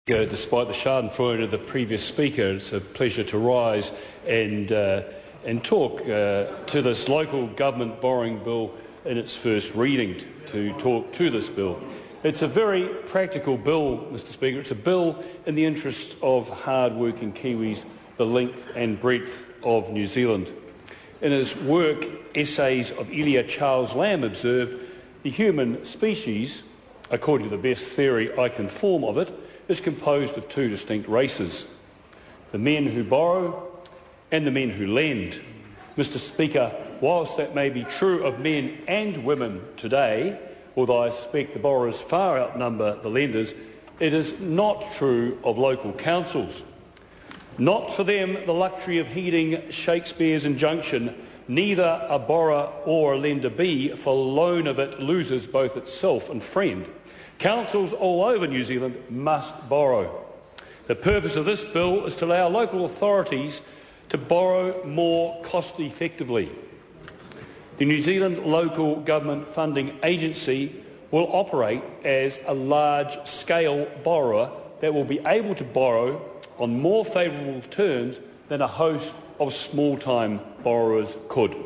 Despite the schadenfreude of the previous speaker, it's a pleasure to rise and talk to this local government borrowing bill in its first reading, to talk to this bill. It's a very practical bill, Mr Speaker. It's a bill in the interest of hard-working Kiwis, the length and breadth of New Zealand. In his work, Essays of Elia Charles Lamb observed, the human species, according to the best theory I can form of it, is composed of two distinct races, the men who borrow and the men who lend. Mr Speaker, whilst that may be true of men and women today, although I suspect the borrowers far outnumber the lenders, it is not true of local councils. Not for them the luxury of heeding Shakespeare's injunction, neither a borrower or a lender be, for loan of it loses both itself and friend. Councils all over New Zealand must borrow. The purpose of this bill is to allow local authorities to borrow more cost-effectively. The New Zealand Local Government Funding Agency will operate as a large-scale borrower that will be able to borrow on more favourable terms than a host of small-time borrowers could.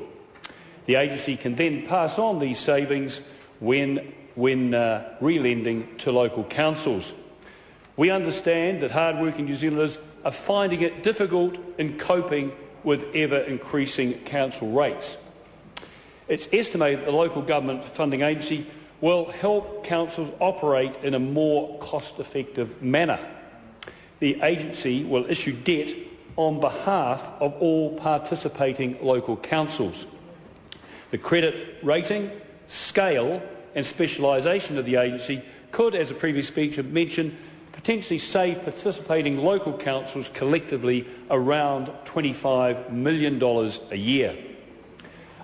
The agency can then pass on these savings when re-lending to local councils. We understand that hard-working New Zealanders are finding it difficult in coping with ever-increasing council rates. It's estimated that the Local Government Funding Agency will help councils operate in a more cost-effective manner. The agency will issue debt on behalf of all participating local councils. The credit rating, scale and specialisation of the agency could, as a previous speaker mentioned, potentially save participating local councils collectively around $25 million a year.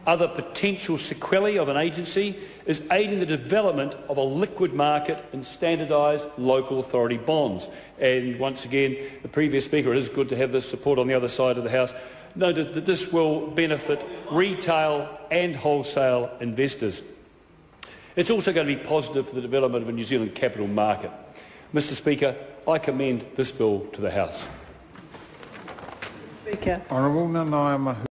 Other potential sequelae of an agency is aiding the development of a liquid market in standardised local authority bonds. And once again, the previous speaker, it is good to have this support on the other side of the House, noted that this will benefit retail and wholesale investors. It's also going to be positive for the development of a New Zealand capital market. Mr Speaker, I commend this bill to the House. Speaker. Honourable Nanaia Mahu.